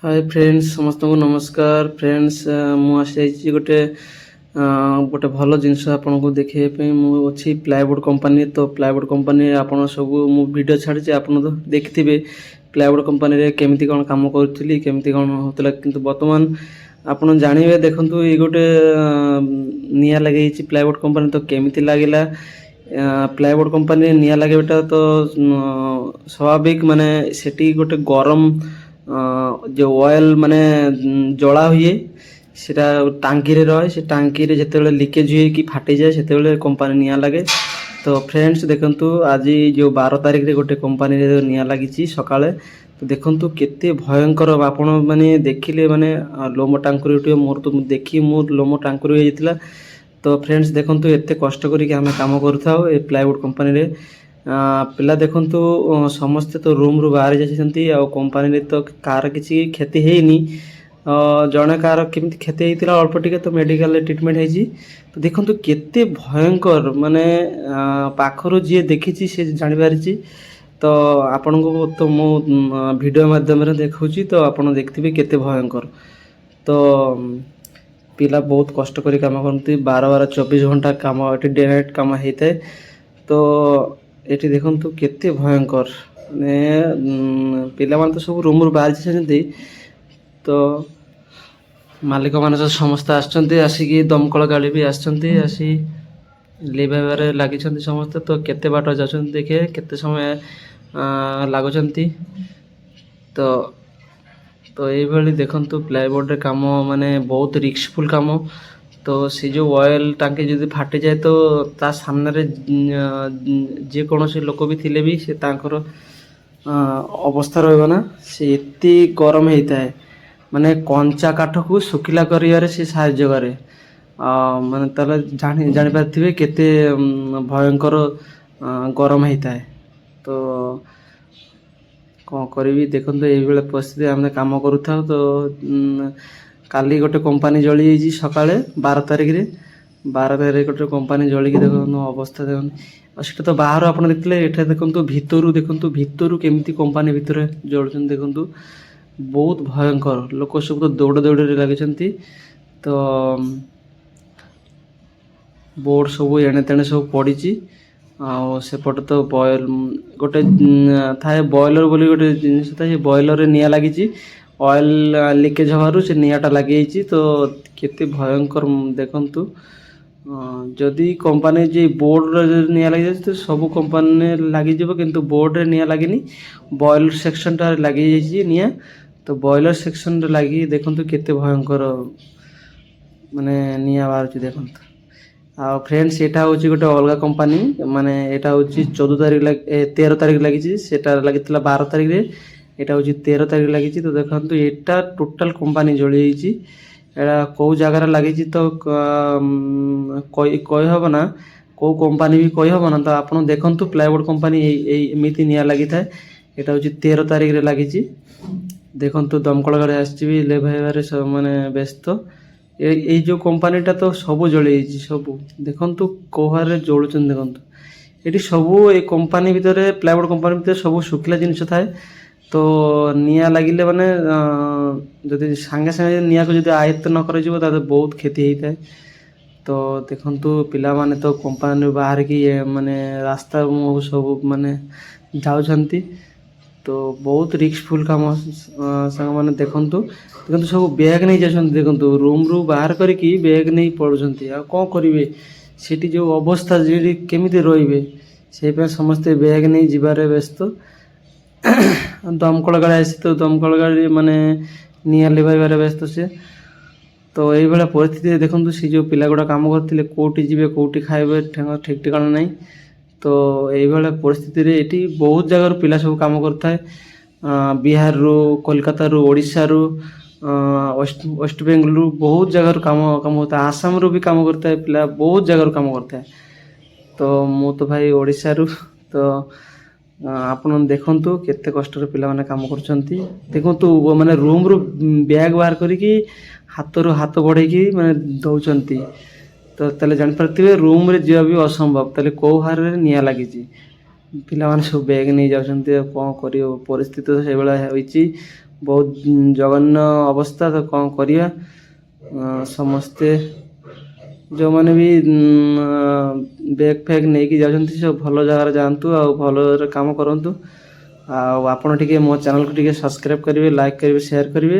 Hi friends समस्त को नमस्कार फ्रेंड्स मु आसी गोटे गोटे भल जिनस आपन को देखे मु अच्छी प्लाईवुड कंपनी तो प्लाईवुड कंपनी आपन सब मु वीडियो छाड़ी आपन तो देखिथे प्लाईवुड कंपनी रे केमिति कोन काम करूथली केमिति कोन होतला किंतु वर्तमान आपन जानिबे देखंतु ये गोटे निया लगे प्लाईवुड कंपनी तो केमिति लागिला प्लाईवुड कंपनी निया लगे बेटा तो स्वाभाविक माने सेठी गोटे गरम जो ऑयल माने जला हुए सेटा टांकी रे रहे से टांकी रे जेतेबेले लीकेज हुए कि फाटी जाए सेतेबेले कंपनी निया लगे। तो फ्रेंड्स देखंतु आज जो 12 तारिख रे गोटे कंपनी रे निया लागिची सकाळे तो देखंतु केते भयंकर आपण माने देखिले माने लोम टांकुरी उठे मोर तो देखि मोर लोम टांकुरी हो जाइतिला। तो फ्रेंड्स देखंतु एते कष्ट करी कि हमें काम करथाओ ए प्लाईवुड कंपनी रे पिला देखंतु समस्ते तो रूम रु बाहर जाइछंती आ कंपनी रे तो कार किछि क्षति हेनी जणे कार केमिति क्षति हेतिला अल्प टिके तो मेडिकल ट्रीटमेंट हेजी। तो देखंतु केते भयंकर माने पाखरु जे देखिछि से जानि पारिछि। तो आपन को तो मो वीडियो माध्यम रे देखौछि तो आपन देखथिबे केते भयंकर। तो पिला बहुत कष्ट करी काम करती 12-24 घंटा काम एटी डे नाइट काम हेइते। तो एटी देखंतु केते भयंकर ने पिला मान तो सब रूम रु बाहर जाइछंती। तो मालिक माने तो समस्त आछंती आसी दमकल गाड़ी भी आछंती आसी लिभाबारे लागिछंती समस्त। तो केते बाट जाछंती देखे केते समय लागुछंती। तो तो ये भली देखंतु प्लाईवुड रे काम माने बहुत रिस्कफुल काम। तो से जो ऑयल टांकी जदि फाटी जाए तो ता सामने रे जे कोनोसी लोक भी थिले भी से तांकर अवस्था रहबो ना से एते गरम हेइताय माने कंचा काठ को सुखिला करियारे से साहाय्य करे माने तले जानि पाथिबे केते भयंकर गरम हेइताय। तो कौन करी देखते ये परिस्थिति आम कम करूँ। तो काली गोटे कंपनी जली जाइए सकाଳେ 12 तारिख रे 12 तारिख गोटे कंपनी जलिक देख अवस्था देखते तो बाहर आप देखते ये देखते भितर केमी कंपनी भितर जलुन देखु बहुत भयंकर लोक सब तो दौड़ दौड़ लगे। तो बोर्ड सब एणे तेणे सब पड़ी सेपट तो बॉयल गोटे थाए बॉयलर बोली गोटे जिनिस था बॉयलर निया लगी ऑयल लीकेज हबारु से नियाटा लगी। तो केते भयंकर देखंतु जदि कंपनी जे बोर्ड निया लगी तो सब कंपनी लगी जब किंतु बोर्ड रे निया लगिनी बॉयलर सेक्शन टा लगी जाइए निया। तो बॉयलर सेक्शन रे लगी देखंतु केते भयंकर माने निया बाहर देखंतु। फ्रेंड्स एटा होची गोटे अलगा कंपनी माने एटा होची 14 तारिख 13 तारिख लगी सेटा लगी 12 तारिख रे एटा होची 13 तारिख लगी। तो देखंतु एटा टोटल कंपनी जली जाइची एटा को जगह लगी तो कहि हबो ना को कंपनी भी कहि हबो ना। तो आपण देखंतु प्लाईवुड कंपनी एमिति निया लगी थाए एटा होची 13 तारिख रे लगी। देखंतु दमकल गाड़ी आसी भी लेभाइबारे सब माने व्यस्त ये जो कंपनीटा तो सब जली सब देखंतु कोहारे जलुचन देखंतु ये सब ये कंपनी भितर प्लाईवुड कंपनी भितर सब सुखिला जिनिस थाए। तो निया लगिले माने जदि सांगे सांगे निया को जदि आयत्त न कर बहुत क्षति होता है। तो देखंतु पिला माने तो कंपनी बाहर की माने रास्ता सब माने जाउछंती। तो बहुत रिस्कफुल काम सांग माने देखंतु देखंतु सब बैग नहीं जाछंती देखंतु रूम रु बाहर करके बैग नहीं पड़ुछंती आ कोन करिवे सेठी जो अवस्था जे केमिति रहिबे से पे समस्त बैग नहीं जिबारे व्यस्त। दमकल गाड़ी आसी तो दमकल गाड़ी माने निया लिभाइबारे व्यस्त से। तो यही भाया परिस्थिति देखंतु से जो पिला गुड़ा काम करथिले कोठी जिबे कोठी खाइबे ठीक ठिकाना नहीं। तो यही भाया परिस्थिति रे एटी बहुत जगह पिला सब काम करता है बिहार रु कोलकाता रु ओडिशा रु वेस्ट बेंगल रु बहुत जगह काम होता है आसाम रु भी काम करता है पिला बहुत जगह काम करता है। तो मु तो भाई ओडिशा रु तो आपण देखंतु केते कष्ट रे पिला माने काम करछंती देखंतु माने रूम रु बैग बाहर करिकी हाथ रु हाथ बढ़ेकी माने दउछंती। तो तले जान परतिबे रूम रे जिया भी असंभव तले को हार रे निया लागिची पिला माने सब बैग नहीं जाउछंती कोन करियो परिस्थिति तो से बेला होईची ବହୁତ ଜଘନ୍ୟ ଅବସ୍ଥା। ତ କ'ଣ କରିବା, ସମସ୍ତେ ଯେଉଁମାନେ ବି ବ୍ୟାଗ୍ ଫ୍ୟାଗ୍ ନେଇକି ଯାଉଛନ୍ତି ସବୁ ଭଲ ଜାଗାରେ ଯାଆନ୍ତୁ ଆଉ ଭଲରେ କାମ କରନ୍ତୁ। ଆଉ ଆପଣ ଟିକେ ମୋ ଚ୍ୟାନେଲ୍କୁ ଟିକେ ସବସ୍କ୍ରାଇବ୍ କରିବେ, ଲାଇକ୍ କରିବେ, ସେୟାର କରିବେ।